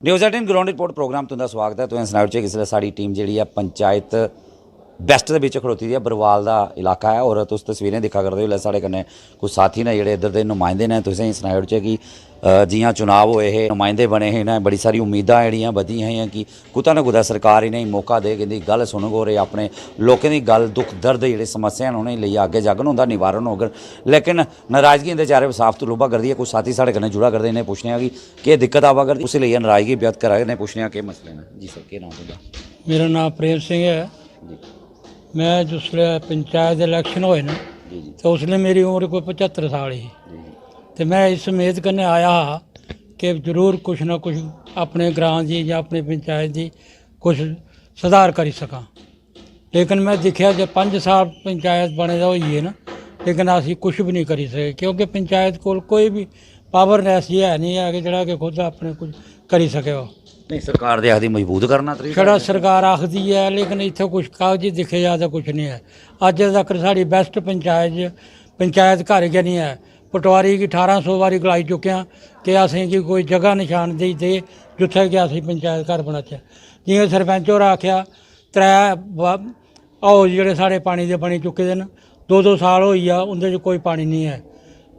News 18 ground report programme तुंदा स्वागत है। तुसें सनाओ इसलै साडी टीम जी पंचायत बेस्ट के बिच खड़ोती है। बरवाल का इलाका है और तुस तस्वीरें दिखा करते हो। साढ़े कन्नै कुछ साथी ने जोड़े इधर के नुमाइंदे ने। तुसें सनाओ कि जियां चुनाव होए हे नुमाइंदे बने हे इन्हें बड़ी सारी उम्मीदां जड़ियां बधियां हैं कि कुतै ना कुतै सरकार इन्हें मौका देग, इनकी गल सुनग और अपने लोगों की गल दुख दर्द जी समस्या उन्हें लिए अगे जागन, उनका निवारण होग। लेकिन नाराज़गी इनके चेहरे पर साफ तलुबा करती है। कुछ साथी साढ़े कन्नै जुड़ा करते इन्हें पूछने कि केह् दिक्कत आवा करती, उस लिए नाराज़गी व्यक्त करा इन्हें पूछने के मसले हैं। जी सर, क्या नाम तुंदा? मेरा नाम प्रेम सिंह है। मैं जिसले पंचायत इलैक्शन होए ना तो उसले मेरी उम्र कोई 75 साल ही। तो मैं इस उम्मीद कन्नै आया हा कि जरूर कुछ ना कुछ अपने ग्रां की या अपनी पंचायत की कुछ सुधार करी सकां। लेकिन मैं देखा जब 5 साल पंचायत बने दा होइए ना, लेकिन असी कुछ भी नहीं करी सके क्योंकि पंचायत को कोई भी पावर ऐसी है नहीं है कि जड़ा कि खुद अपने कुछ करी सके। वो नहीं, सरकार दे आखदी मजबूत करना छड़ा सरकार आखदी है, लेकिन इत्थे कुछ कागजी दिखे जा तो कुछ नहीं है। अज तक साड़ी बेस्ट पंचायत घर गै नहीं है। पटवारी की 1800 बारी गलाई चुके हैं कि असें कि कोई जगह निशानदेही दे जिथे कि असीं पंचायत घर बनाचे। जियां सरपंच होर आख्या 3 हाउस जिहड़े साढ़े पानी दे बनी चुके दे न, 2-2 साल होई गया उंदे च कोई पानी नहीं है।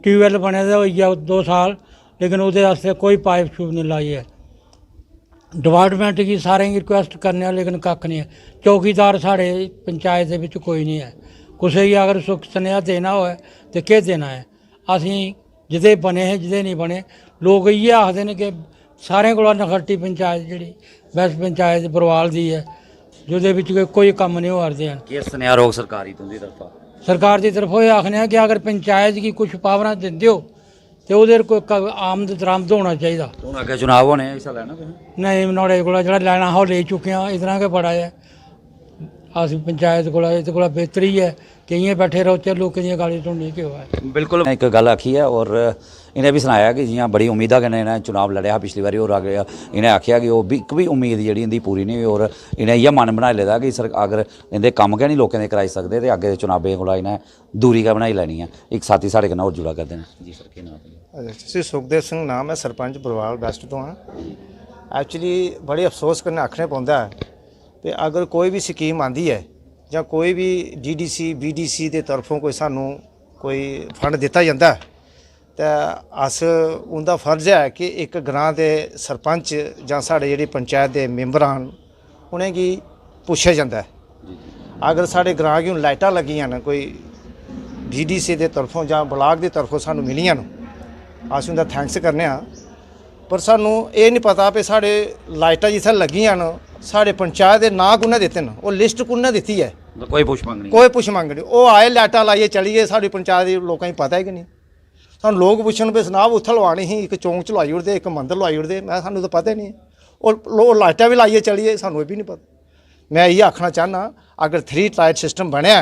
ट्यूबवैल बने दे होई गया 2 साल, लेकिन उहदे वास्ते कोई पाइप शूप नहीं लाई है। डिपार्टमेंट की सारें की रिक्वेस्ट करने लेकिन कक्ख नहीं है। चौकीदार साढ़े पंचायत दे विच कोई नहीं है। कुसै गी अगर सुख सनेहा देना होए तो केह् देना है। असीं जिदे बने हैं जिदे नहीं बने, लोग इयै आखदे ने कि सारें कोला नखट्टी पंचायत जिहड़ी बेस्ट पंचायत बरवाल दी है, जिहदे विच कोई कम्म नहीं होआ रदे हैं। कि सनेहा रोग सरकारी तुंदी तरफा? सरकार की तरफों ये आखने कि अगर पंचायत की कुछ पावरां दिंदे हो तो उधर कोई आमद दरामद होना चाहिए। हूँ अगे चुनाव होने हिस्सा लैना नहीं, नुआढ़े कोला जेह्ड़ा लैना हा ओह् लेई चुके हैं। इतना गै बड़ा है। अस पंचायत कोला इहदे कोला बेहतर ही है कि इ'यां बैठे रौह्चै लोकें दियां गालीं सुननी क्यों है। बिल्कुल एक गल आखी है और इन्हें भी सुनाया कि जियां बड़ी उम्मीदा कन्नै इन्हें चुनाव लड़िया हा पिछली बारी और अगे इन्हें आख्या कि वह एक भी उम्मीद जी इनकी पूरी नहीं हुई और इन्हें इ'यै मन बनाई लेदा कि सर अगर इनके कम्म गै नहीं लोकें दे कराई सकदे तो अगे चुनावें कोला इन्हें दूरी गै बनाई लैनी है। एक साथी साढ़े कन्नै होर जुड़ा करते हैं। जी सर, क्या नाम? जी सुखदेव सिंह नाम है, सरपंच बरवाल बेस्ट तो हाँ। एक्चुअली बड़े अफसोस कन्नै आखने पौंदा है कि अगर कोई भी स्कीम आंदी है या कोई भी DDC BDC के तरफों कोई सानू कोई फंड दिता जाता है तो अस उनका फर्ज है कि एक ग्रां के सरपंच या साढ़े जिहड़े पंचायत के मैंबर हैं उनेंगी पुछया जाता है। अगर साढ़े ग्रां की लाइटां लगियां न कोई DDC के तरफों या ब्लाक की तरफों सानू मिलियां न, अस उनका थैंक्स करने हाँ। पर सानू ये नहीं पता भी साढ़े लाइटां जित्थै लगियां न साढ़े पंचायत के नाँ कुन्नै दित्ते न, वो लिस्ट कुन्नै दित्ती है? कोई पुछ मंग नहीं, कोई पुछ मंग नहीं। वो आए लाइटां लाइए चली गए, साड़ी पंचायत के लोगों को पता ही कि नहीं। सानू लोग पुछन भी जनाब उत्थै लवानी ही, एक चौंक च लवाई ओड़दे, एक मंदिर लवाई ओड़दे। मैं सानू तो पता ही नहीं। और लाइटां भी लाइए चलिए, सानू ये भी नहीं पता। मैं ये आखना चाहना अगर 3 लाइट सिस्टम बनया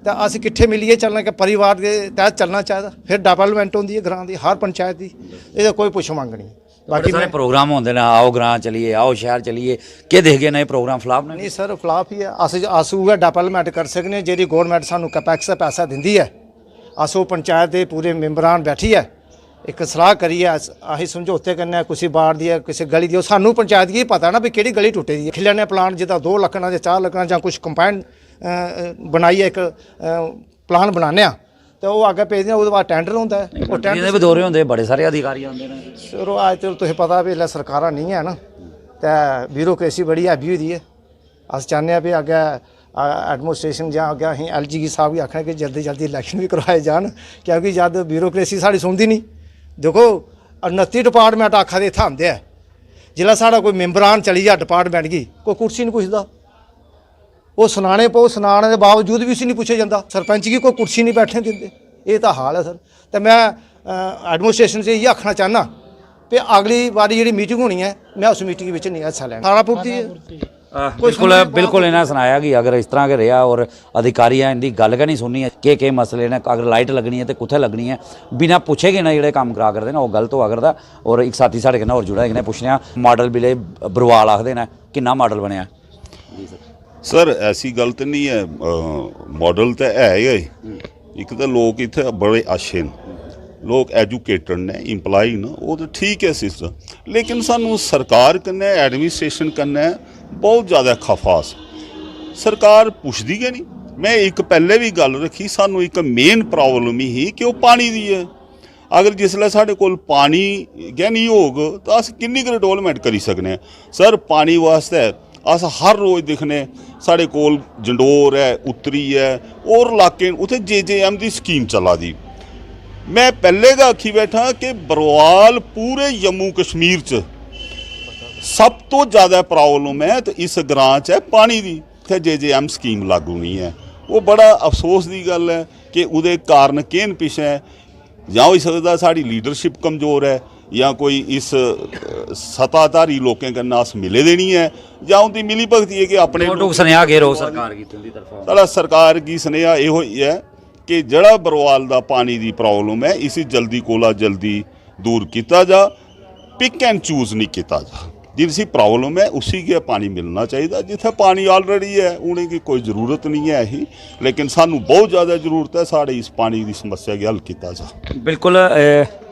तो अस किट्ठे मिलिए चलना कि परिवार के तहत चलना चाहिए। फिर डेवलपमेंट होंदी है ग्रां की हर पंचायत की, ये कोई पुछ मंग नहीं। बाकी सारे प्रोग्राम होंदे ने, आओ ग्रां चलिए, आओ शहर चलिए, के देख गए ना प्रोग्राम फ्लाप ने? नहीं सर, फ्लाप ही है। अस उ'ऐ डेवलपमेंट कर सकने जेह्ड़ी गौरमेंट सानू कैपेक्स पैसा दिंदी है। अस वो पंचायत के पूरे मैंबरान बैठिए एक सलाह करिए असीं समझौते कन्नै कुसै वार्ड दी किसी गली दी सानू पंचायत गी पता ना भी केह्ड़ी गली टुटे दी है। खिलने प्लान जिदा 2 लक्खना जां 4 लक्खना जां कुछ कंपाउंड बनाइए एक प्लान बनाने तो वो अग्गें भेजदे ओह्दे बाद टेंडर होंदा है। वो टेंडर भी दौरे होंदे, बड़े सारे अधिकारी आंदे ने। चलो अज तो तुसें पता भी इसलै सरकारां नहीं है ना, तो ब्यूरोक्रेसी बड़ी हैवी होई दी है। अस चाहते हैं भी अग्गें एडमिनिस्ट्रेशन जां अग्गें असीं LG साहब गी आखना कि जल्दी जल्दी इलैक्शन भी करवाए जान, क्योंकि जद ब्यूरोक्रेसी साढ़ी सुनदी नहीं। देखो 29 डिपार्टमेंट आखा दे इत्थै आंदे ऐ, जिसलै साढ़ा कोई मैंबरान चली जा डिपार्टमेंट गी कोई कुर्सी नहीं पुछदा। वो सुनाने के बावजूद भी उसी नहीं पुछया जाता। सरपंच की कोई कुर्सी नहीं बैठने दिंदे। ये तो हाल है सर। तो मैं एडमिनिस्ट्रेशन से ये आखना चाहना कि अगली बारी जी मीटिंग होनी है मैं उस मीटिंग में नहीं हिस्सा लैना। सारा पूर्ति है। बिल्कुल इन्हें सुनाया कि अगर इस तरह के रहा और अधिकारी इनकी गल गै नहीं सुननी है कि मसले ने, अगर लाइट लगनी है तो कुत्थे लगनी है, बिना पुछे गए ना जोड़े काम करा करते हैं वो गलत होआ करता। और एक साथी साढ़े कन्नै होर जुड़ा, इन्हें पुछने मॉडल बिले बरवाल आखते हैं, किन्ना मॉडल बनया? सर ऐसी गल तो नहीं है, मॉडल तो है ही। एक तो लोग इत्थे बड़े अच्छे न, लोग एजुकेटेड ने इंप्लाई न वो तो ठीक है सिस्टम लेकिन सानू सरकार कन्नै एडमिनिस्ट्रेशन कन्नै बहुत ज़्यादा खफास सरकार पुछदी गै नहीं। मैं एक पहले भी गल रखी सानू एक मेन प्रॉब्लम ही कि वो पानी दी है। अगर जिसलै साढ़े कोल पानी गै नहीं होग तो अस किन्नी क डेवलपमेंट करी सकने सर। पानी वास्ते अस हर रोज़ दिखने साढ़े कोल जंडोर है उत्तरी है और इलाके उत्थे JJM दी स्कीम चला दी। मैं पहले गै आखी बैठा कि बरवाल पूरे जम्मू कश्मीर च सब तो ज़्यादा प्रॉब्लम है तो इस ग्रां च है पानी दी। इत्थे JJM स्कीम लागू नहीं है। वो बड़ा अफसोस की गल है कि उहदे कारण केन पिछे या हो सकता साड़ी लीडरशिप कमज़ोर है या कोई इस सत्ताधारी लोगों कन्नै अस मिले दे नहीं है या उनकी मिली भगती है कि अपने सुनेहा घेरो सरकार की तुंदी तरफों साढ़ा सरकार की सुनेहा इहो ही है कि जड़ा बरवाल दा पानी दी प्रॉब्लम है इसी जल्दी कोला जल्दी दूर किया जा। पिक एंड चूज नहीं किया जा। जिसी प्रॉब्लम है उसी के पानी मिलना चाहिए। जिथे पानी ऑलरेडी है उन्हें कोई ज़रूरत नहीं है ही लेकिन सानू बहुत ज़्यादा ज़रूरत है साढ़े इस पानी की समस्या की हल किया जा। बिल्कुल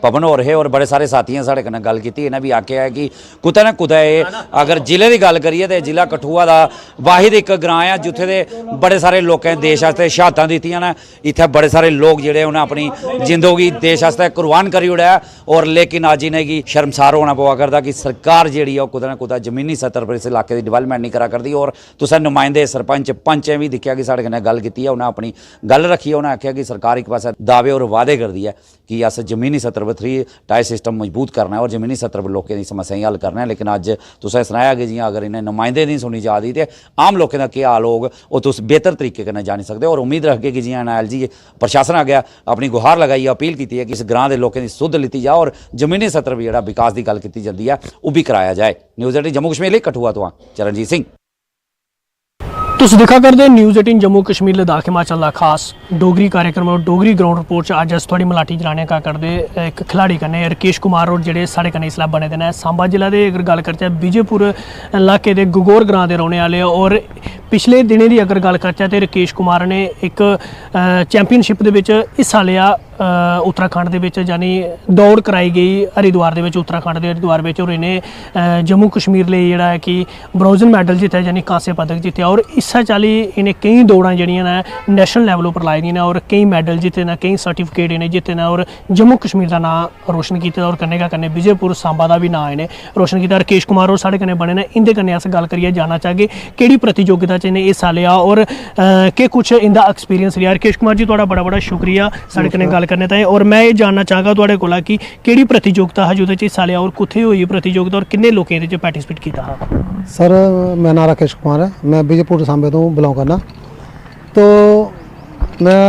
पवन हो रहे और बड़े सारे साथी साढ़े कन्नै गल की इन्हें भी आख्या है कि कुतै ना कुतै अगर जिले की गल करिए तो जिला कठुआ का वाहिद एक ग्रां है जिथे दे बड़े सारे लोगों देश वास्ते शहादतां दित्तियां ने। इत्थे बड़े सारे लोग जिहड़े उन्हें अपनी जिंदगी देश वास्ते कुर्बान करी ओड़िया और लेकिन अज इन्हें शर्मसार होना पवा करदा कि सरकार जिहड़ी है कुतै ना कुतै जमीनी सतर पर इस इलाके की डिवेलपमेंट नहीं करा करदी। और तुसें नुमाइंदे सरपंच पंचें भी दिक्खिया कि साढ़े कन्नै गल कीती है उन्हें अपनी गल रखी है। उन्हें आख्या कि सरकार एक पासे दावे और वादे करदी है कि अस जमीनी सतर पर 3 टायर सिस्टम मजबूत करना है और जमीनी सतर पर लोगों की समस्याएं हल करना है। लेकिन अज तुसें सनाया कि जियां अगर इन्हें नुमाइंदे नहीं सुनी जा दी तो आम लोगों का क्या हाल होग वो तुस बेहतर तरीके कन्नै जानी सकते। और उम्मीद रखगे कि जियां NIL प्रशासन आ गया अपनी गुहार लगाई अपील की है कि इस ग्रां के लोगों की सुध लीती जाए और जमीनी सतर पर जो विकास की गल की जाती है वह भी कराया जाए। न्यूज़ 18 जम्मू कश्मीर लिए कठुआ तो चरणजीत सिंह। तुसीं दिक्खा करदे न्यूज़ 18 जम्मू कश्मीर लद्दाख हिमाचल का खास डोगरी कार्यक्रम और डोगरी ग्राउंड रिपोर्ट अज अस थोड़ी मलाटी जराने का करदे एक खिलाड़ी कन्नै राकेश कुमार और जेह्ड़े साढ़े कन्नै इसलै बने दे न सांबा जिला दे अगर गल करचै विजयपुर इलाके दे गगोर ग्रां दे रौह्ने आह्ले और पिछले दिनें दी अगर गल करचै ते राकेश कुमार ने एक चैंपीयनशिप दे विच हिस्सा लिया उत्तराखंड दे विच यानी दौड़ कराई गई हरिद्वार दे विच उत्तराखंड दे हरिद्वार विच और इन्हें जम्मू कश्मीर लेई जेह्ड़ा है कि ब्रोंज मैडल जित्तेआ यानी कांस्य पदक जित्तेआ। और इस्सै चाल्ली इन्हें केई दौड़ां जेह्ड़ियां न नैशनल लैवल उप्पर लाई दियां न और केई मैडल जित्ते न केई सर्टिफिकेट इन्हें जित्ते न और जम्मू कश्मीर का नाम रोशन किया और कन्नै गै कन्नै विजयपुर सांबा का भी नाम इन्हें रोशन किया। राकेश कुमार और साढ़े कन्नै बने न इंदे कन्नै अस गल करियै जानना चाहगे केह्ड़ी प्रतियोगिता च इन्हें हिस्सा लिया और केह् कुछ इंदा एक्सपीरियंस रेहा। राकेश कुमार जी तुहाड़ा बड़ा बड़ा शुक्रिया साढ़े कन्नै गल करने ताईं। और मैं ये जानना चाहगा तुहाड़े कोला कि केह्ड़ी प्रतियोगिता हा जेह्दे च हिस्सा लिया और कुत्थै होई प्रतियोगिता और किन्ने लोकें एह्दे च पार्टिसिपेट कीता हा। सर मेरा नाम राकेश कुमार है मैं विजयपुर सांबे तो बिलोंग करना। तो मैं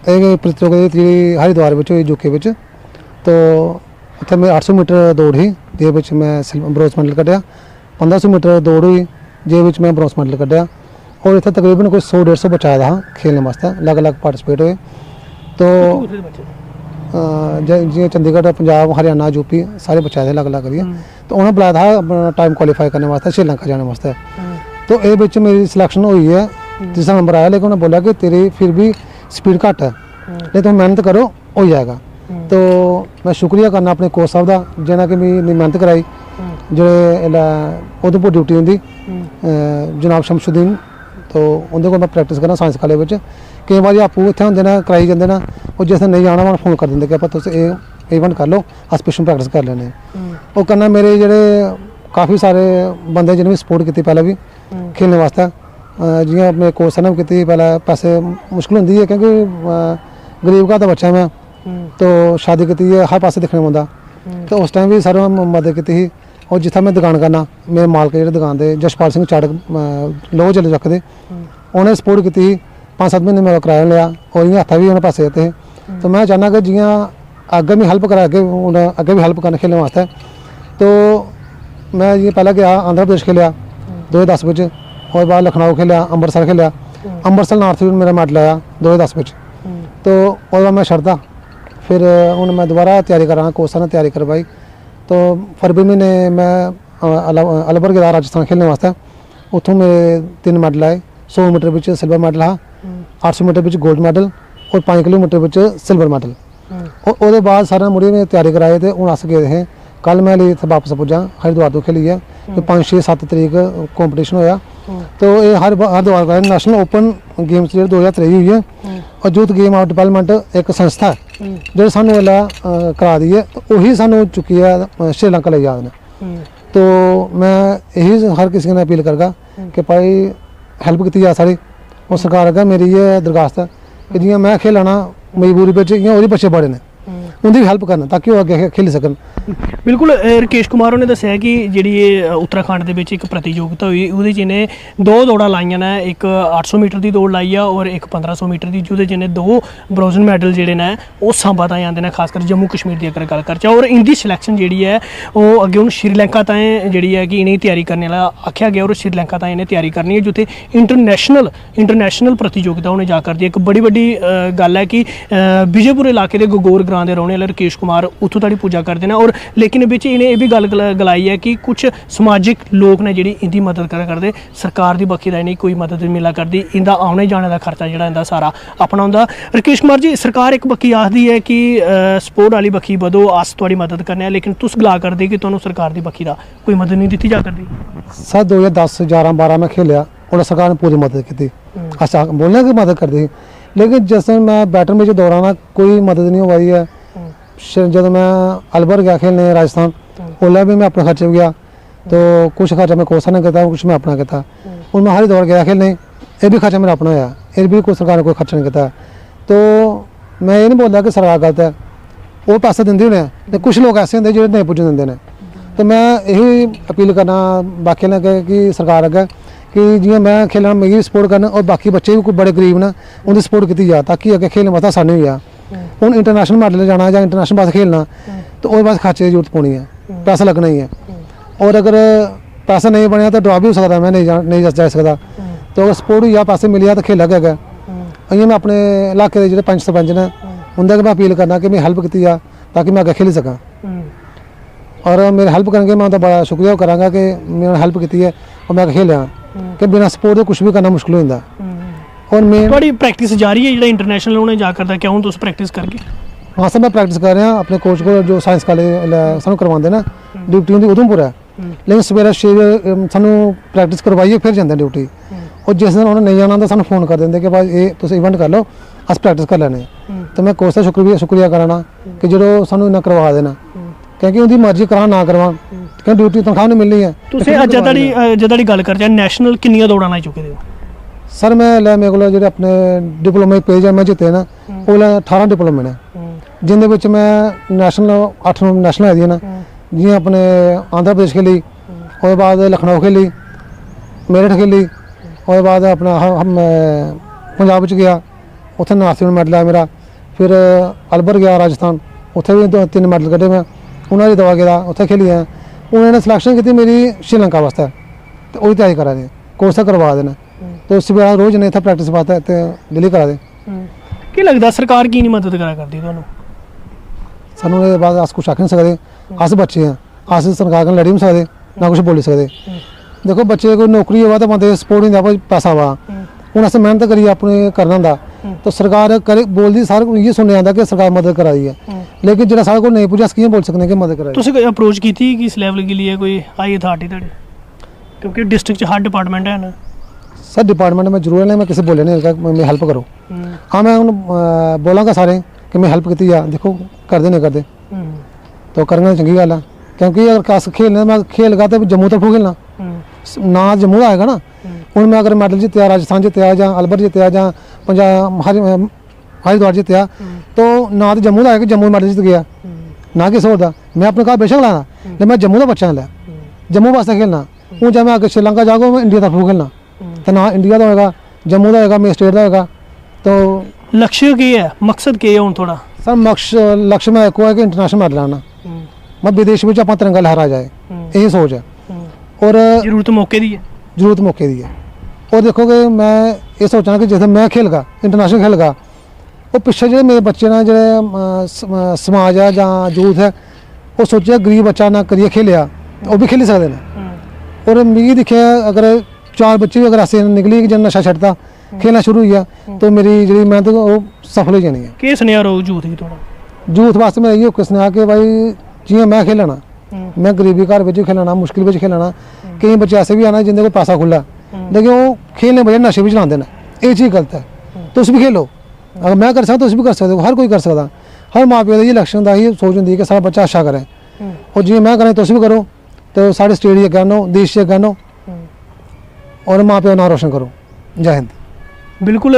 एक प्रतियोगिता जी हरिद्वार में हुई यूके में तो उत्थे मैं 800 मीटर दौड़ ही जे मैं ब्रोंज मैडल कड्ढिया 1500 मीटर दौड़ हुई जे मैं ब्रोंज मैडल कड्ढिया और इत्थे तकरीबन कोई 100-150 बच्चा आया था खेलने वास्ते अलग अलग पार्टिसिपेट हुए। तो जियां चंडीगढ़ पंजाब हरियाणा यूपी सारे बच्चे आए थे अलग अलग करिए तो उन्होंने बुलाया था अपना टाइम क्वालीफाई करने वास्ते श्रीलंका जाने वास्ते। तो ये बिच मेरी सिलेक्शन हुई है तीसरा नंबर आया लेकिन उन्होंने बोला कि तेरी फिर भी स्पीड घट है नहीं तुम मेहनत करो हो जाएगा। तो मैं शुक्रिया करना अपने कोच साहब का जिन्हें कि मेरी मेहनत कराई जो उधमपुर ड्यूटी होंगी जनाब शमशुद्दीन तो उन्हें को मैं प्रैक्टिस करना साइंस कॉलेज में कई बार आपू इतने होंगे ना कराई जाते ना और जिस नहीं जाना मैं फोन कर देंगे कि आप इवेंट कर लो अस पिछों प्रैक्टिस कर लेने और कन्नै मेरे जेह्ड़े काफ़ी सारे बंदे जिन्हें भी सपोर्ट की पहले भी खेलने वास्ते जियां अपने कोच ने भी की पहले पैसे मुश्किल होंगी है क्योंकि गरीब घर का बच्चा मैं तो शादी की है हर पासे दिखना पौंदा तो उस टाइम भी सर मदद की और जितना मैं दुकान करना मेरे मालक जेह्ड़े दुकान के जशपाल सिंह चाड़क लोह जले चक दे उन्हें सपोर्ट की 5-7 महीने मेरा किराया लिया और इ'यां हत्था भी उन्हें पैसे दित्ते तो मैं चाहना कि जियां अग्गें भी हेल्प करा अग्गे भी हेल्प करना खेलने वास्ते। तो मैं ये पहले गया आंध्र प्रदेश खेलिया 2010 बिच और बाद लखनऊ खेलिया अमृतसर खेलिया अमृतसर नॉर्थ भी मेरा मेडल आया 2010 बिच। तो और बाद मैं छड्डदा फिर हूँ मैं दोबारा तैयारी करा कोच ने तैयारी करवाई तो फरवरी महीने मैं अलवर गया राजस्थान खेलने वास्ते उत्थों मेरे 3 मेडल आए 100 मीटर सिल्वर मेडल हा 800 मीटर गोल्ड मेडल और 5 किलोमीटर सिल्वर मेडल ਉਹਦੇ ਬਾਅਦ ਸਾਰਾ ਮੁੜੀ ਨੇ ਤਿਆਰੀ ਕਰਾਏ ਤੇ ਹੁਣ ਅਸ ਗਏ हे ਕੱਲ मैं ਲਈ ਇੱਥੇ ਵਾਪਸ ਪੁੱਜਾ हरिद्वार तो खेली है तो 5 6 7 तरीक कंपटीशन होया तो ये हरिद्वार का नेशनल ओपन गेम्स 2023 हुई है और यूथ गेम ऑफ डेवलपमेंट एक संस्था है जो सानू वाला करा दी है तो वही सानू चुकी है श्रीलंका ले जाने तो मैं यही हर किसी ने अपील करगा कि भाई हैल्प की जा सारी और सरकार अगर मेरी ये दरखास्त है कि जियां मैं खेलना मजबूरी में इयां और बच्चे बड़े ने उनकी भी हेल्प करना ताकि वो अगे खेल सकन। बिल्कुल ਰਕੇਸ਼ ਕੁਮਾਰ ਉਹਨੇ ਦੱਸਿਆ ਕਿ ਜਿਹੜੀ ਇਹ ਉੱਤਰਾਖੰਡ ਦੇ ਵਿੱਚ ਇੱਕ ਪ੍ਰਤੀਯੋਗਤਾ ਹੋਈ ਉਹਦੇ 'ਚ ਇਹਨੇ 2 ਦੌੜਾਂ ਲਾਈਆਂ ਨੇ ਇੱਕ 800 ਮੀਟਰ ਦੀ ਦੌੜ ਲਾਈ ਆ ਔਰ ਇੱਕ 1500 ਮੀਟਰ ਦੀ ਜਿਹਦੇ 'ਚ ਇਹਨੇ 2 ਬ੍ਰੌਂਜ਼ ਮੈਡਲ ਜਿਹੜੇ ਨੇ ਉਹ ਸਾਂਭਾ ਤਾਂ ਆਉਂਦੇ ਨੇ ਖਾਸ ਕਰ ਜੰਮੂ ਕਸ਼ਮੀਰ ਦੀ ਅਗਰ ਗੱਲ ਕਰਚਾ ਔਰ ਇਹਦੀ ਸਿਲੈਕਸ਼ਨ ਜਿਹੜੀ ਹੈ ਉਹ ਅੱਗੇ ਹੁਣ ਸ਼੍ਰੀਲੰਕਾ ਤਾਂ ਜਿਹੜੀ ਹੈ ਕਿ ਇਹਨੇ ਤਿਆਰੀ ਕਰਨ ਵਾਲਾ ਆਖਿਆ ਗਿਆ ਔਰ ਸ਼੍ਰੀਲੰਕਾ ਤਾਂ ਇਹਨੇ ਤਿਆਰੀ ਕਰਨੀ ਹੈ ਜਿੱਥੇ ਇੰਟਰਨੈਸ਼ਨਲ ਪ੍ਰਤੀਯੋਗਤਾ ਉਹਨੇ ਜਾ ਕਰਦੀ ਹੈ। ਇੱਕ ਬੜੀ ਵੱਡੀ ਗੱਲ ਹੈ ਕਿ ਵਿਜੇਪੁਰ ਇਲਾਕੇ ਦੇ ਗਗੋਰ ਗ੍ਰਾਂ ਦੇ ਰਹਿਣ ਵਾਲੇ ਰਕੇਸ਼ ਕੁਮਾਰ ਉੱਥੋਂ ਤੱਕ ਪੂਜਾ ਕਰਦੇ ਨੇ ਔਰ ਲੇਕਿਨ ਵਿੱਚ ਇਹਨੇ ਇਹ ਵੀ ਗੱਲ ਗਲਾਈ ਹੈ ਕਿ ਕੁਝ ਸਮਾਜਿਕ ਲੋਕ ਨੇ ਜਿਹੜੀ ਇਹਦੀ ਮਦਦ ਕਰਦੇ ਸਰਕਾਰ ਦੀ ਬਖੀ ਦਾ ਨਹੀਂ ਕੋਈ ਮਦਦ ਮਿਲਾ ਕਰਦੀ ਇਹਦਾ ਆਉਣੇ ਜਾਣੇ ਦਾ ਖਰਚਾ ਜਿਹੜਾ ਇਹਦਾ ਸਾਰਾ ਆਪਣਾ ਹੁੰਦਾ। ਰਕੇਸ਼ ਕੁਮਾਰ ਜੀ ਸਰਕਾਰ ਇੱਕ ਬਖੀ ਆਖਦੀ ਹੈ ਕਿ ਸਪੋਰਟ ਵਾਲੀ ਬਖੀ ਵਧੋ ਆਸ ਤੁਹਾਡੀ ਮਦਦ ਕਰਨੇ ਲੇਕਿਨ ਤੁਸੀਂ ਗਲਾ ਕਰਦੇ ਕਿ ਤੁਹਾਨੂੰ ਸਰਕਾਰ ਦੀ ਬਖੀ ਦਾ ਕੋਈ ਮਦਦ ਨਹੀਂ ਦਿੱਤੀ ਜਾ ਕਰਦੀ। सर 2010 11 12 में खेलिया और सरकार ने पूरी मदद की थी अच्छा बोलने की मदद कर दी लेकिन जैसे मैं बैटर में जो दौड़ाना कोई मदद नहीं हो पाई है। जब मैं अलवर गया खेलने राजस्थान ओला भी मैं अपने खर्चे गया तो कुछ खर्चा मैं कोसा ने करता कुछ मैं अपना करता और मैं हरिद्वार गया खेलने ये भी खर्चा मेरा अपना होया ये भी कोई सरकार ने कोई खर्चा नहीं करता तो मैं ये नहीं बोलता कि सरकार गलत है वो पैसा देंगे उन्हें कुछ लोग ऐसे होंगे जो नहीं पुज्जन देंगे तो मैं यही अपील करना बाकी ने कि सरकार अगर कि जियां मैं खेलना मेरी सपोर्ट करना और बाकी बच्चे भी कोई बड़े गरीब ने उनकी सपोर्ट की जा ताकि अगर खेलने वास्ते आसानी हो जाए। हूँ इंटरनेशनल मैडल जाना या इंटरनेशनल वास्ते खेलना तो उसके बाद खर्चे की जरूरत पौनी है पैसा लगना ही है और अगर पैसा नहीं बनया तो ड्रॉप भी हो सकता मैं नहीं जा सकता तो अगर सपोर्ट हुई पैसे मिल जाए तो खेला गया इं मैं अपने इलाके के जो पंच सरपंच ने उनके मैं अपील करना कि मैं हेल्प की जा ताकि मैं अगर खेली सका और मेरे हेल्प करेंगे मैं उनका बड़ा शुक्रिया कराँगा कि मेरे हेल्प की है और मैं खेलिया कि बिना सपोर्ट कुछ भी करना मुश्किल होता और मैं थोड़ी प्रैक्टिस जारी है जो इंटरनेशनल उन्हें जा करता क्या हूँ तुम प्रैक्टिस करके हाँ सर मैं प्रैक्टिस कर रहा अपने कोच को जो साइंस कॉलेज सानू करवाते ना ड्यूटी उनकी उधमपुर है लेकिन सवेरे 6 बजे सानू प्रैक्टिस करवाइए फिर जाते ड्यूटी और जिस दिन उन्होंने नहीं जाना तो सानू फोन कर देंगे कि भाई ये तुम इवेंट कर लो अस प्रैक्टिस कर लैने तो मैं कोच का शुक्रिया करना कि जो सानू इन्ना करवा देना क्योंकि उनकी मर्जी करा ना करवा क्योंकि ड्यूटी तनख्वाह नहीं मिलनी है। ਤੁਸੀਂ ਜਦਾਂ ਦੀ ਗੱਲ ਕਰਦੇ ਨੈਸ਼ਨਲ ਕਿੰਨੀਆਂ ਦੌੜਾਂ ਲਾ ਚੁੱਕੇ ਹੋ सर मैं मेरे को जो अपने डिप्लोमे पेज है मैं जिते ना वो 18 डिप्लोमे ने जिन्हें मैं नैशनल 8 नैशनल है ना जी अपने आंध्र प्रदेश खेली उसके बाद लखनऊ खेली मेरठ खेली उसके बाद अपना हम पंजाब गया उत्थे नार्थ मैडल आया मेरा फिर अलवर गया राजस्थान उत्थे भी 3 मैडल कटे मैं उन्होंने दवा गया उत्थे खेली है उन्होंने सिलेक्शन की मेरी श्रीलंका वास्ते तो वही तैयारी करा दे कोर्स करवा देना तो उस बाद रोज नहीं था प्रैक्टिस वास्ते तो दिल्ली करा दे ਕੀ ਲੱਗਦਾ ਸਰਕਾਰ ਕੀ ਨਹੀਂ ਮਦਦ ਕਰਾ ਕਰਦੀ ਤੁਹਾਨੂੰ सानू ये बात अस कुछ आख नहीं सकते अस बच्चे हैं अस सरकार कन्नै लड़ी नहीं सकते ना कुछ बोली सकते देखो बच्चे कोई नौकरी होगा तो बंदे सपोर्ट नहीं होंदा पैसा वा हूँ अस मेहनत करिए अपने करना होंदा तो सरकार करे बोलती सारे को ये सुनने आता कि सरकार मदद करा दी है लेकिन जो सारे को नहीं पुज्जा अस कियां बोल सकते कि मदद करा ਤੁਸੀਂ ਕੋਈ ਅਪਰੋਚ ਕੀਤੀ ਕਿ ਇਸ ਲੈਵਲ के लिए कोई आई अथॉरिटी ਤੁਹਾਡੇ ਕਿਉਂਕਿ ਡਿਸਟ੍ਰਿਕਟ ਚ ਹਰ ਡਿਪਾਰਟਮੈਂਟ ਹੈ ਨਾ सर डिपार्टमेंट में जरूर है मैं किसी बोले नहीं मैं हेल्प करो हाँ मैं उन बोलांगा सारे कि मैं हेल्प की देखो करते नहीं करते तो करना चंगी गल है क्योंकि अगर अस खेलने मैं खेलगा तो जम्मू तरफों खेलना ना जम्मू का आएगा ना हूँ मैं अगर मैडल जितया राजस्थान जितया या अलवर जितया या पंजाब हरिद्वार जितया तो ना तो जम्मू का आएगा जम्मू मैडल जित गया ना किसी होर मैं अपने घर बेशक लाना लेकिन मैं जम्मू का बच्चा लिया जम्मू वास्ते खेलना हूँ जब मैं अगर श्रीलंका जाऊँगा मैं इंडिया तरफों खेलना तो ना इंडिया का होगा जम्मू का होगा मेरे स्टेट का होगा तो लक्ष्य ਕੀ ਹੈ ਮਕਸਦ ਕੀ ਹੈ ਹੁਣ ਥੋੜਾ सर लक्ष्य में एक है कि इंटरनेशनल मैडल आना मैं विदेश में अपना तिरंगा लहरा जाए यही सोच है और ਜ਼ਰੂਰਤ ਮੌਕੇ ਦੀ ਹੈ जरूरत मौके दी है और देखो कि मैं ये सोचना कि जैसे मैं खेलगा इंटरनेशनल खेलगा वो पिछले जो मेरे बच्चे ना जो समाज है या यूथ है वो सोचे गरीब बच्चा ना करिए खेलिया वो भी खेली सकते हैं और मिगी दिखे अगर 4 बच्चे भी अगर ऐसे निकली कि जिन्हें नशा छड्डता खेलना शुरू हुआ तो मेरी जी मेहनत वो सफल हो जानी है ਕੀ ਸੁਨੇਹਾ ਰਹੂ ਯੂਥ ਦੀ ਥੋੜਾ यूथ वास्ते मैं इयो कसना कि भाई जियां मैं खेलना मैं गरीबी घर बिच खेलना मुश्किल बिच खेलना कई बच्चे ऐसे भी आना जिंदे कोल पैसा खुला लेकिन वो खेलने बजाय नशे भी चलाते हैं ये चीज़ गलत है तुस भी खेलो अगर मैं कर सकता तुस भी कर सकते हो हर कोई कर सकता हर माँ प्यो की इलेक्शन का ही सोच होंगी कि सारा बच्चा अच्छा करे और जियां मैं करें तुस भी करो तो साढ़े स्टेट च अग्गें आनो देश च अग्गें आनो और माँ प्यो नाम रोशन करो जय हिंद बिल्कुल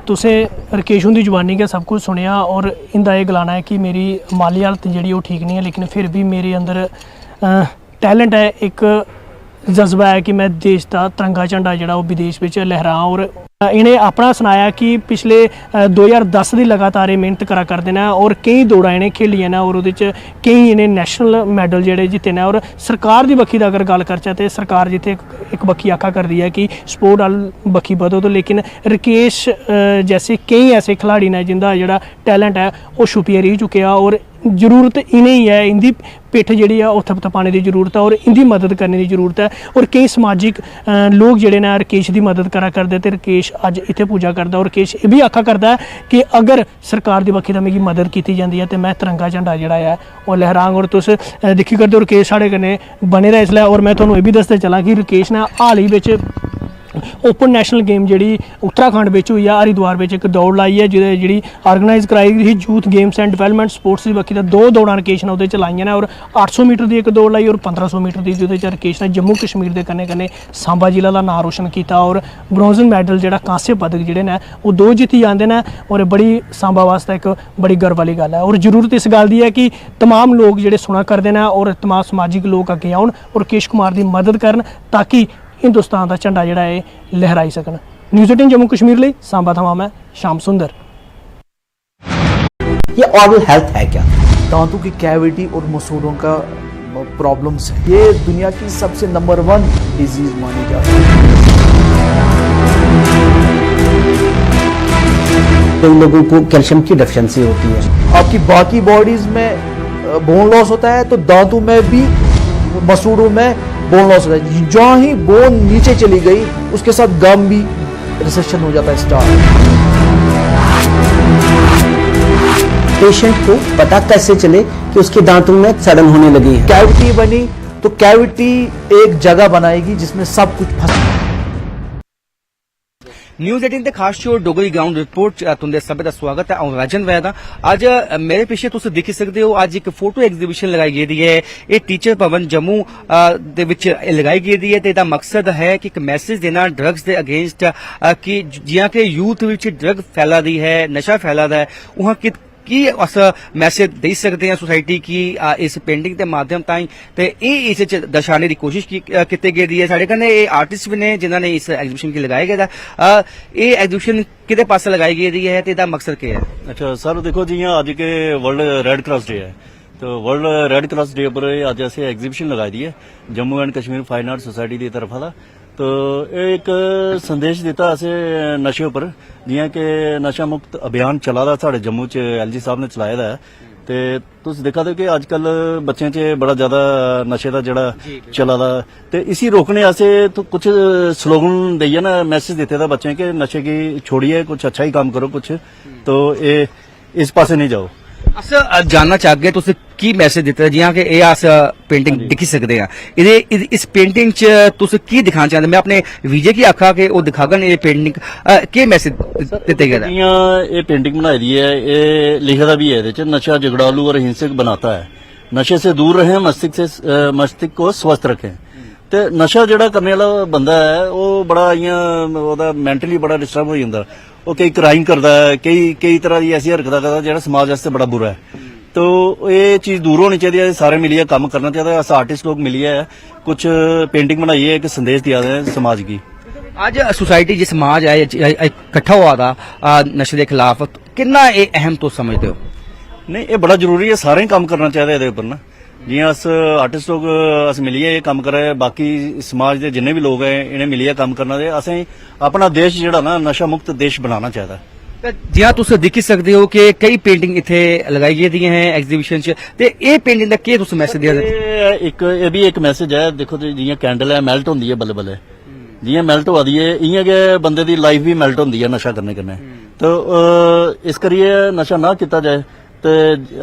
तुसें रकेश हुंदी जुबानी गै सब कुछ सुनेआ और इंदा एह् गलाना है कि मेरी माली हालत जेह्ड़ी ओह् ठीक नहीं है लेकिन फिर भी मेरे अंदर टैलेंट है एक जज्बा है कि मैं देश का तिरंगा झंडा जेह्ड़ा ओह् विदेश बिच लहरां और इन्हें अपना सनाया कि पिछले 2010 दी लगातार एह् मेहनत करा करदे न और कई दौड़ां इन्हें खेलियां न और ओह्दे च केईं इन्हें नैशनल मैडल जेह्ड़े जित्ते न और सरकार दी बक्खी दा अगर गल करचै ते सरकार जित्थे इक बक्खी आखा करदी है कि स्पोर्ट आह्ल बक्खी बधो तो लेकिन रकेश जैसे कई ऐसे खिलाड़ी ने जिंदा जेह्ड़ा टैलेंट है ओह् छुपिया रेही चुकेआ और जरूरत इन्हें ही है इंदी पिट्ठ जेह्ड़ी है ओह् थपथपाने दी जरूरत है और इंदी मदद करने की जरूरत है और कई समाजिक लोग जेह्ड़े न रकेश दी मदद करा करदे ते रकेश अज इत्थे पूजा करदा और रकेश एह् बी आखा करदा है कि अगर सरकार दी बक्खी दा मिगी मदद कीती जांदी है ते मैं तिरंगा झंडा जेह्ड़ा है ओह् लहरांग और तुस दिक्खी करदे हो रकेश साढ़े कन्नै बने दा इसलै और मैं तुहानूं एह् बी दसदे चलां कि रकेश ने हाल ही बिच ओपन नेशनल गेम जेह्ड़ी उत्तराखंड बिच होई है हरिद्वार बिच एक दौड़ लाई है जेह्ड़ी ऑर्गेनाइज कराई गई ही youth games and development sports दी बक्खी दा 2 दौड़ां रकेश ने ओह्दे च लाइयां ने और 800 मीटर दी एक दौड़ लाई और 1500 मीटर दी जेह्दे च रकेश ने जम्मू कश्मीर दे कन्नै कन्नै सांबा जिला दा नाम रोशन कीता और ब्रोंज मैडल जेह्ड़ा कांस्य पदक जेह्ड़े ने ओह् 2 जित्ती आंदे ने और बड़ी सांबा वास्ते एक बड़ी गर्व वाली गल्ल है और जरूरत इस गल्ल दी है कि तमाम लोग जेह्ड़े सुना करदे ने और तमाम समाजिक लोग अग्गे आउण और रकेश कुमार दी मदद करन ताकि हिंदुस्तान का झंडा जेह्ड़ा है लहराई सकन। न्यूज़ 18 जम्मू कश्मीर ਲਈ सांबा थमां मैं श्याम सुंदर। ये ऑरल हेल्थ है क्या? दांतों की कैविटी और मसूड़ों का प्रॉब्लम्स है, ये दुनिया की सबसे नंबर 1 डिजीज मानी जाती है। कई लोगों को कैल्शियम की डेफिशिएंसी होती है। आपकी बाकी बॉडीज में बोन लॉस होता है तो दांतों में भी मसूड़ों में बोन लॉस होता है। जहाँ ही बोन नीचे चली गई उसके साथ गम भी रिसेशन हो जाता है स्टार्ट। पेशेंट को पता कैसे चले कि उसके दांतों में सड़न होने लगी है? कैविटी बनी तो कैविटी एक जगह बनाएगी जिसमें सब कुछ फंस। न्यूज़ 18 ਦੇ ਖਾਸ ਸ਼ੋਅ ਡੋਗਰੀ ਗਰਾਊਂਡ ਰਿਪੋਰਟ ਚ ਤੁੰਦੇ ਸਭ ਦਾ ਸਵਾਗਤ ਹੈ ਔਰ ਰਾਜਨ ਵੈਦ ਦਾ ਅੱਜ ਮੇਰੇ ਪਿੱਛੇ ਤੁਸੀਂ ਦੇਖ ਸਕਦੇ ਹੋ ਅੱਜ ਇੱਕ ਫੋਟੋ ਐਗਜ਼ੀਬਿਸ਼ਨ ਲਗਾਈ ਗਈ ਹੈ ਇਹ ਟੀਚਰ ਭਵਨ ਜੰਮੂ ਦੇ ਵਿੱਚ ਲਗਾਈ ਗਈ ਹੈ ਤੇ ਇਹਦਾ ਮਕਸਦ ਹੈ ਕਿ ਇੱਕ ਮੈਸੇਜ ਦੇਣਾ ਡਰੱਗਸ ਦੇ ਅਗੇਂਸਟ ਕਿ ਜਿਹਾਂ ਕਿ ਯੂਥ ਵਿੱਚ ਡਰੱਗ ਫੈਲਾਦੀ ਹੈ ਨਸ਼ਾ ਫੈਲਾਦਾ ਹੈ ਉਹ ਕੀ ਅਸ ਮੈਸੇਜ ਦੇ ਸਕਦੇ ਆ ਸੋਸਾਇਟੀ ਕੀ ਇਸ ਪੇਂਟਿੰਗ ਦੇ ਮਾਧਿਅਮ ਤਾਈਂ ਤੇ ਇਹ ਇਸ ਚ ਦਰਸਾਉਣ ਦੀ ਕੋਸ਼ਿਸ਼ ਕੀਤੀ ਗਈ ਹੈ ਸਾਡੇ ਕੋਲ ਇਹ ਆਰਟਿਸਟ ਵੀ ਨੇ ਜਿਨ੍ਹਾਂ ਨੇ ਇਸ ਐਗਜ਼ੀਬਿਸ਼ਨ ਕੀ ਲਗਾਇਆ ਗਿਆ ਇਹ ਐਗਜ਼ੀਬਿਸ਼ਨ ਕਿਹਦੇ ਪਾਸੇ ਲਗਾਈ ਗਈ ਹੈ ਤੇ ਇਹਦਾ ਮਕਸਦ ਕੀ ਹੈ? अच्छा सर देखो जी यहाँ आज के वर्ल्ड रेड क्रॉस डे है तो वर्ल्ड रेड क्रॉस डे पर आज ऐसे एग्जीबिशन लगाई दी है Jammu and Kashmir fine art society की तरफ वाला तो एक संदेश दिता असे नशे उपर जियां कि नशा मुक्त अभियान चला दा साढ़े जम्मू च LG साहब ने चलाया दा है ते तुस देखा दे कि अजकल बच्चें च बड़ा ज्यादा नशे दा जेड़ा चला दा ते इसी रोकने आसे तो कुछ स्लोगन देइए ना मैसेज देते दा बच्चें के नशे की छोड़िए कुछ अच्छा ही काम करो कुछ तो ये इस पासे नहीं जाओ। ਅਸ ਜਾਨਣਾ ਚਾਹਗੇ ਤੁਸੀਂ ਕੀ ਮੈਸੇਜ ਦਿੱਤਾ ਜਿਹਾਂ ਕਿ ਇਹ ਅਸ ਪੇਂਟਿੰਗ ਦਿਖ ਸਕਦੇ ਆ ਇਹਦੇ ਇਸ ਪੇਂਟਿੰਗ ਚ ਤੁਸੀਂ ਕੀ ਦਿਖਾਣਾ ਚਾਹੁੰਦੇ ਮੈਂ ਆਪਣੇ ਵਿਜੇ ਕੀ ਆਖਾ ਕਿ ਉਹ ਦਿਖਾਗਣ ਇਹ ਪੇਂਟਿੰਗ ਕੀ ਮੈਸੇਜ ਦਿੱਤੇ गया जियां ये पेंटिंग बनाई दी है ये लिखा दा भी है ਇਹਦੇ ਚ नशा झगड़ालू और हिंसक बनाता है नशे से दूर रहें मस्तिष्क को स्वस्थ रखें ਤੇ ਨਸ਼ਾ ਜਿਹੜਾ ਕਰਨ ਵਾਲਾ ਬੰਦਾ ਹੈ ਉਹ ਬੜਾ ਇਆਂ ਉਹਦਾ ਮੈਂਟਲੀ ਬੜਾ ਡਿਸਟਰਬ ਹੋ ਜਾਂਦਾ ਉਹ ਕਈ ਕ੍ਰਾਈਮ ਕਰਦਾ ਹੈ ਕਈ ਤਰ੍ਹਾਂ ਦੀ ਐਸੀ ਹਰਕਤਾਂ ਕਰਦਾ ਜਿਹੜਾ ਸਮਾਜ ਵਾਸਤੇ ਬੜਾ ਬੁਰਾ ਹੈ तो ये चीज दूर होनी चाहिए सारे मिलिए काम करना चाहिए ऐसा आर्टिस्ट लोग मिलिए कुछ पेंटिंग बनाई है एक संदेश दिया है समाज की ਅੱਜ सोसाइटी जिस समाज है इकट्ठा हुआ था नशे के खिलाफ कितना ये अहम तो समझते हो? नहीं ये बड़ा जरूरी है सारे ही काम करना चाहिए ਇਹਦੇ ਉੱਪਰ ना जियां अस आर्टिस्ट लोग अस मिलिए काम करे बाकी समाज के जिन्ने भी लोग हैं इन्हें मिलिए काम करना दे असें अपना देश जेड़ा ना नशा मुक्त देश बनाना चाहिए। जियां तुस दिक्खी सकते हो कि कई पेंटिंग इत्थे लगाई गेदी हैं एग्जीबिशन च ते ये पेंटिंग दा केह् तुस मैसेज देआ दे? एक ये भी एक मैसेज है देखो जियां कैंडल है मेल्ट होंदी है बल्ले बल्ले जियां मेल्ट होआ दी है इयां गै बंदे दी लाइफ भी मेल्ट होंदी है नशा करने कन्नै तो इस करिए नशा ना कीता जाए तो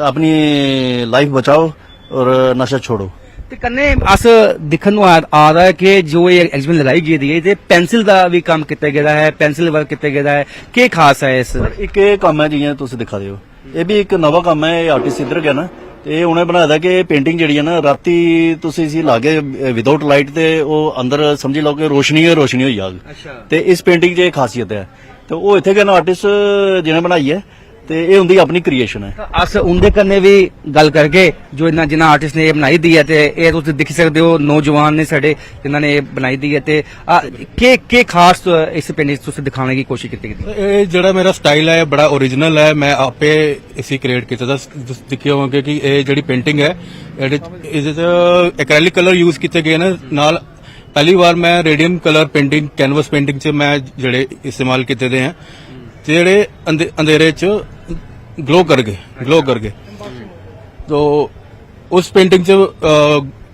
अपनी लाइफ बचाओ और नशा छोड़ो। ਤੇ ਕੰਨੇ ਅਸ ਦਿਖਣ ਨੂੰ ਆ ਰਿਹਾ ਹੈ ਕਿ ਜੋ ਇਹ ਐਗਜ਼ੀਬਿਸ਼ਨ ਲਗਾਈ ਗਈ ਹੈ ਤੇ ਪੈਨਸਿਲ ਦਾ ਵੀ ਕੰਮ ਕੀਤਾ ਗਿਆ ਹੈ, ਪੈਨਸਿਲ ਵਰਕ ਕੀਤਾ ਗਿਆ ਹੈ, ਕੀ ਖਾਸ ਹੈ ਇਸ? एक ये काम है जियां तुम दिखा रहे हो, ये भी एक नवा काम है। आर्टिस्ट इधर गया ना ਤੇ ਉਹਨੇ ਬਣਾਇਆ ਦਾ ਕਿ ਪੇਂਟਿੰਗ ਜਿਹੜੀ ਹੈ ਨਾ ਰਾਤੀ ਤੁਸੀਂ ਇਸੇ ਲਾਗੇ ਵਿਦਆਊਟ ਲਾਈਟ ਤੇ ਉਹ ਅੰਦਰ ਸਮਝ ਲਓ ਕਿ ਰੋਸ਼ਨੀ ਹੋਈ ਜਾਗ। ਤੇ ਇਸ ਪੇਂਟਿੰਗ 'ਚ ਇਹ ਖਾਸੀਅਤ ਹੈ। ਤੇ ਉਹ ਇੱਥੇ ਗਏ ਨਾ ਆਰਟਿਸਟ ਜਿਹਨੇ ਬਣਾਈ ਹੈ ਤੇ ਇਹ ਹੁੰਦੀ ਆਪਣੀ ਕ੍ਰੀਏਸ਼ਨ ਹੈ। ਅਸ ਉਹਦੇ ਕੰਨੇ ਵੀ ਗੱਲ ਕਰਕੇ ਜੋ ਇਹਨਾਂ ਜਿਨ੍ਹਾਂ ਆਰਟਿਸਟ ਨੇ ਇਹ ਬਣਾਈ ਦੀ ਹੈ ਤੇ ਇਹ ਤੁਸੀਂ ਦੇਖ ਸਕਦੇ ਹੋ ਨੌਜਵਾਨ ਨੇ ਸਾਡੇ ਜਿਨ੍ਹਾਂ ਨੇ ਇਹ ਬਣਾਈ ਦੀ ਹੈ ਤੇ ਕੀ ਖਾਸ ਇਸ ਪੇਂਟਿੰਗ ਤੁਸੀਂ ਦਿਖਾਉਣ ਦੀ ਕੋਸ਼ਿਸ਼ ਕੀਤੀ ਗਈ? ਇਹ ਜਿਹੜਾ ਮੇਰਾ ਸਟਾਈਲ ਹੈ ਬੜਾ ओरिजिनल ਹੈ, ਮੈਂ ਆਪੇ ਇਸੇ ਕ੍ਰੀਏਟ ਕੀਤਾ ਦਾ। ਦੇਖਿਆ ਹੋਵੇਗਾ ਕਿ ਇਹ ਜਿਹੜੀ ਪੇਂਟਿੰਗ ਹੈ ਇਹਦੇ ਚ ਐਕ੍ਰੈਲਿਕ ਕਲਰ ਯੂਜ਼ ਕੀਤੇ ਗਏ ਨੇ, ਨਾਲ ਪਹਿਲੀ ਵਾਰ ਮੈਂ radium colour painting canvas painting ਚ ਮੈਂ ਜਿਹੜੇ ਇਸਤੇਮਾਲ ਕੀਤੇ ਦੇ ਹੈ ਜਿਹੜੇ ਅੰਧੇਰੇ ਚ ग्लो कर गए। तो उस पेंटिंग च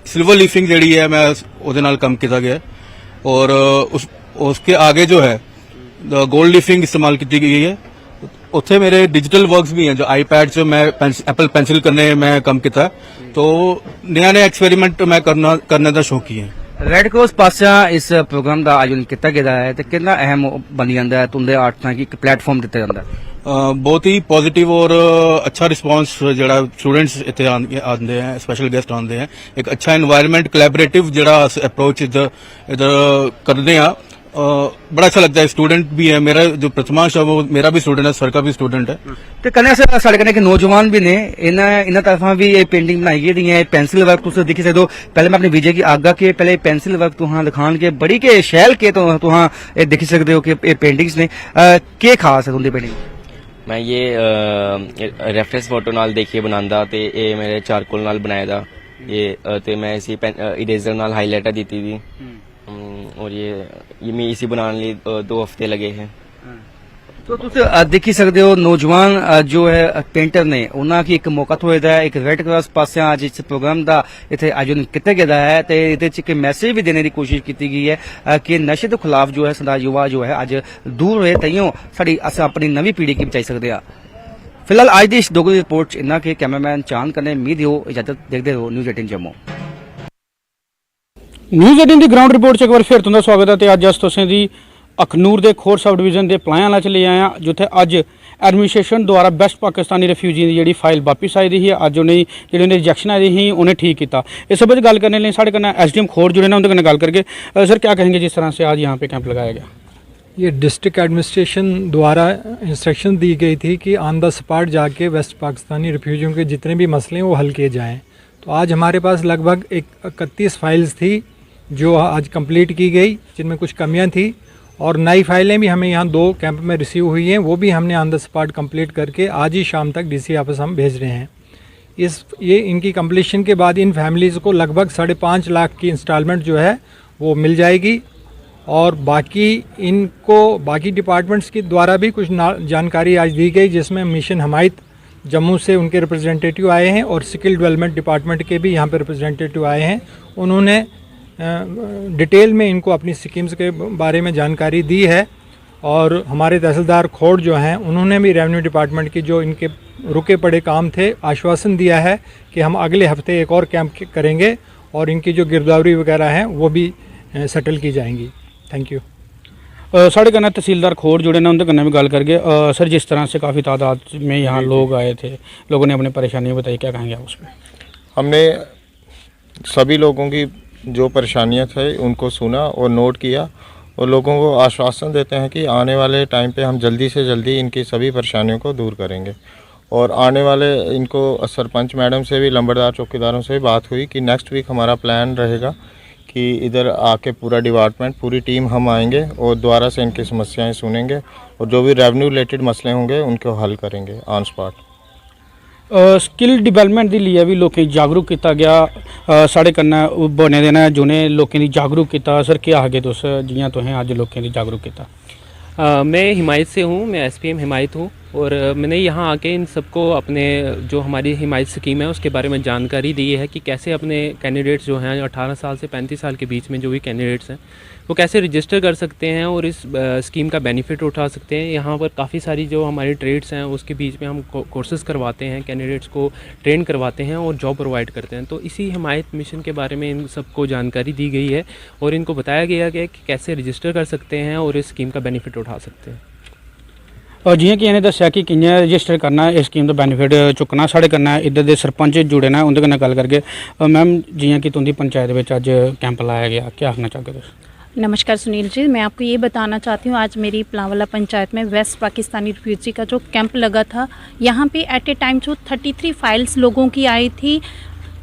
सिल्वर लीफिंग जड़ी है मैं ਉਹਦੇ ਨਾਲ ਕੰਮ ਕੀਤਾ ਗਿਆ और उसके आगे जो है गोल्ड लीफिंग इस्तेमाल की गई है। उत्थे मेरे डिजिटल वर्क्स भी हैं जो आईपैड च मैं एप्पल पेंसिल करने मैं काम किया। तो नया एक्सपेरिमेंट मैं करने का शौकी है। ਰੈੱਡ ਕ੍ਰਾਸ ਪਾਸਿਆ ਇਸ ਪ੍ਰੋਗਰਾਮ ਦਾ ਆਯੋਜਨ ਕੀਤਾ ਗਿਆ ਹੈ ਤੇ ਕਿੰਨਾ ਅਹਿਮ ਬਣ ਜਾਂਦਾ ਹੈ ਤੁੰਦੇ ਆਰਟ ਦਾ ਕਿ ਇੱਕ ਪਲੇਟਫਾਰਮ ਦਿੱਤਾ ਜਾਂਦਾ ਹੈ? बहुत ही पॉजिटिव और अच्छा रिस्पांस जड़ा स्टूडेंट्स इतने आते हैं, स्पेशल गेस्ट आते हैं। एक अच्छा एनवायरनमेंट कोलैबोरेटिव जड़ा अप्रोच इधर करते हैं, बड़ा अच्छा लगता है। स्टूडेंट भी है, मेरा जो प्रथमांश है वो मेरा भी स्टूडेंट है, सर का भी स्टूडेंट है। ਤੇ ਕਨੇ ਸਾਡੇ ਕਨੇ ਕਿ ਨੌਜਵਾਨ ਵੀ ਨੇ ਇਹਨਾਂ ਤਰਫਾਂ ਵੀ ਇਹ ਪੇਂਟਿੰਗ ਬਣਾਈ ਗਈ ਹੈ। ਪੈਨਸਿਲ वर्क ਤੁਸੀਂ देख सकते हो। पहले मैं अपने विजय की आगा के पहले पेंसिल वर्क तुहां दिखान के बड़ी के शैल के तो तुहां ये देख सकते हो कि ये पेंटिंग्स ने के खास है तुंदी पेंटिंग? मैं ये रेफरेंस फोटो नाल देखिए बनांदा ते ये मेरे चारकोल नाल बनाया था ये ते मैं इसी इरेजर नाल हाईलाइटर दी थी और ये मैं इसी बनाने लिए 2 हफ्ते लगे हैं। तो तुम देख ही सकते हो नौजवान जो है पेंटर ने उन्होंने की एक मौका होया है। एक रैड क्रॉस पासिया अज इस प्रोग्राम का इतने आयोजन किया गया है तो ये मैसेज भी देने की कोशिश की गई है कि नशे के खिलाफ जो है साडा युवा जो है अज दूर रहे तइयों साडी अस अपनी नवी पीढ़ी की बचाई सकते हैं। फिलहाल आज की इस डोगरी रिपोर्ट इन्ना के कैमरामैन चांद कने उम्मीद हो इजाजत देखते हो न्यूज़ 18 जम्मू। न्यूज़ 18 ਦੀ ਗਰਾਊਂਡ ਰਿਪੋਰਟ 'ਚ ਇੱਕ ਵਾਰ ਫਿਰ ਤੁਹਾਡਾ ਸਵਾਗਤ ਹੈ ਤੇ ਅੱਜ ਅਸ ਤੁਸੀਂ ਦੀ ਅਖਨੂਰ ਦੇ ਖੋਰ ਸਬ ਡਿਵੀਜ਼ਨ ਦੇ ਪਲਾਇਆਂਲਾ 'ਚ ਲੈ ਆਏ ਹਾਂ ਜਿੱਥੇ ਅੱਜ ਐਡਮਿਨਿਸਟ੍ਰੇਸ਼ਨ ਦੁਆਰਾ ਬੈਸਟ ਪਾਕਿਸਤਾਨੀ ਰਿਫਿਊਜੀ ਦੀ ਜਿਹੜੀ ਫਾਈਲ ਵਾਪਸ ਆਈ ਦੀ ਸੀ ਅੱਜ ਉਹਨੇ ਜਿਹੜੀ ਉਹਨੇ ਰਿਜੈਕਸ਼ਨ ਆਈ ਸੀ ਉਹਨੇ ठीक किया। इस सब गल करने लिए साढ़े कन्नै SDM खोर जुड़े ना उनके कन्नै गल करके सर क्या कहेंगे जिस तरह से आज यहाँ पे कैंप लगाया गया? ये डिस्ट्रिक्ट एडमिनिस्ट्रेशन द्वारा इंस्ट्रक्शन दी गई थी कि ऑन द स्पॉट जाके वेस्ट पाकिस्तानी रिफ्यूजियों के जितने भी मसले हैं वो हल किए जाएँ। तो आज हमारे पास लगभग 31 फाइल्स थी जो आज कंप्लीट की गई जिनमें कुछ कमियां थी और नई फाइलें भी हमें यहाँ 2 कैंप में रिसीव हुई हैं वो भी हमने ऑन द स्पॉट कंप्लीट करके आज ही शाम तक DC ऑफिस हम भेज रहे हैं। ये इनकी कंप्लीशन के बाद इन फैमिलीज़ को लगभग 5.5 लाख की इंस्टॉलमेंट जो है वो मिल जाएगी और बाकी इनको बाकी डिपार्टमेंट्स के द्वारा भी कुछ जानकारी आज दी गई जिसमें मिशन हमायत जम्मू से उनके रिप्रेजेंटेटिव आए हैं और स्किल डेवलपमेंट डिपार्टमेंट के भी यहाँ पर रिप्रेजेंटेटिव आए हैं। उन्होंने डिटेल में इनको अपनी स्कीम्स के बारे में जानकारी दी है और हमारे तहसीलदार खोड़ जो हैं उन्होंने भी रेवेन्यू डिपार्टमेंट की जो इनके रुके पड़े काम थे आश्वासन दिया है कि हम अगले हफ्ते एक और कैंप करेंगे और इनकी जो गिरदावरी वगैरह हैं वो भी सेटल की जाएंगी। Thank you. साढ़े कन्नै तहसीलदार खोड़ जुड़े ना उनके कन्नै भी गल करके सर जिस तरह से काफ़ी तादाद में यहाँ लोग आए थे लोगों ने अपनी परेशानियाँ बताई क्या कहेंगे आप उसमें? हमने सभी लोगों की जो परेशानियां थे उनको सुना और नोट किया और लोगों को आश्वासन देते हैं कि आने वाले टाइम पे हम जल्दी से जल्दी इनकी सभी परेशानियों को दूर करेंगे। और आने वाले इनको सरपंच मैडम से भी लंबरदार चौकीदारों से भी बात हुई कि नेक्स्ट वीक हमारा प्लान रहेगा कि इधर आके पूरा डिपार्टमेंट पूरी टीम हम आएंगे और दोबारा से इनकी समस्याएँ सुनेंगे और जो भी रेवेन्यू रिलेटेड मसले होंगे उनको हल करेंगे ऑन स्पॉट। स्किल डिवेलपमेंट के लिए भी लोगों जागरूक किया गया साढ़े कन्नै बने दे ने जिन्हें लोगों की जागरूक किया। सर क्या आगे तुस जियां तुसें अज लोगों की जागरूक किया? मैं हिमायत से हूँ, मैं SPM हिमायत हूँ और मैंने यहाँ आके इन सबको अपने जो हमारी हिमायत स्कीम है उसके बारे में जानकारी दी है कि कैसे अपने कैंडिडेट्स जो हैं 18 साल से 35 साल के बीच में जो भी कैंडिडेट्स हैं वो कैसे रजिस्टर कर सकते हैं और इस स्कीम का बेनिफिट उठा सकते हैं। यहाँ पर काफ़ी सारी जो हमारी ट्रेड्स हैं उसके बीच में हम कोर्सेज करवाते हैं, कैंडिडेट्स को ट्रेन करवाते हैं और जॉब प्रोवाइड करते हैं। तो इसी हिमायत मिशन के बारे में इन सबको जानकारी दी गई है और इनको बताया गया है कि कैसे रजिस्टर कर सकते हैं और इस स्कीम का बेनिफिट उठा सकते हैं। और जियां कि इन्हें दस्सिया कि कि'यां रजिस्टर करना इस स्कीम का बेनिफिट चुकना, साढ़े कन्नै इधर दे सरपंच जुड़े ने, उंदे कन्नै गल करगे। मैम जियां कि तुंदी पंचायत विच अज्ज कैंप लाया गया, क्या आखना चाहोगे तुस? नमस्कार सुनील जी, मैं आपको ये बताना चाहती हूँ आज मेरी पलांवाला पंचायत में वेस्ट पाकिस्तानी रिफ्यूजी का जो कैंप लगा था, यहाँ पे एट ए टाइम जो 33 फाइल्स लोगों की आई थी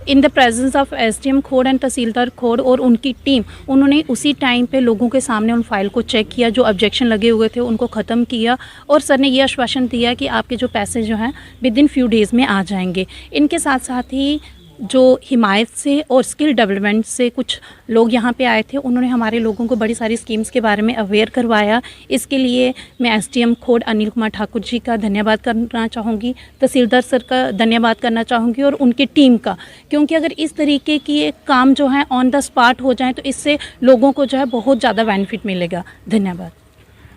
in the presence of SDM खोड़ एंड तहसीलदार खोड़ और उनकी टीम, उन्होंने उसी टाइम पे लोगों के सामने उन फाइल को चेक किया, जो ऑब्जेक्शन लगे हुए थे उनको ख़त्म किया और सर ने ये आश्वासन दिया कि आपके जो पैसे जो हैं विद इन फ्यू डेज़ में आ जाएंगे। इनके साथ साथ ही जो हिमायत से और स्किल डेवलपमेंट से कुछ लोग यहाँ पे आए थे, उन्होंने हमारे लोगों को बड़ी सारी स्कीम्स के बारे में अवेयर करवाया। इसके लिए मैं एसडीएम खोड़ अनिल कुमार ठाकुर जी का धन्यवाद करना चाहूँगी, तहसीलदार सर का धन्यवाद करना चाहूँगी और उनकी टीम का, क्योंकि अगर इस तरीके की ये काम जो है ऑन द स्पॉट हो जाए तो इससे लोगों को जो है बहुत ज़्यादा बेनिफिट मिलेगा। धन्यवाद।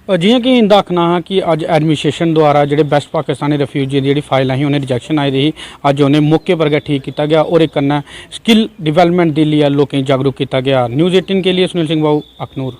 जियां कि इंदा आखना हा कि अज एडमिनिस्ट्रेशन द्वारा जो बेस्ट पाकिस्तानी रिफ्यूजी की जी फाइल ही उन्हें रिजेक्शन आई दी, अज उन्हें मौके पर गै ठीक किया गया और एक कन्नै स्किल डिवेलपमेंट के लिए लोगों जागरूक किया गया। न्यूज़ 18 के लिए सुनील सिंह बाबू, अखनूर।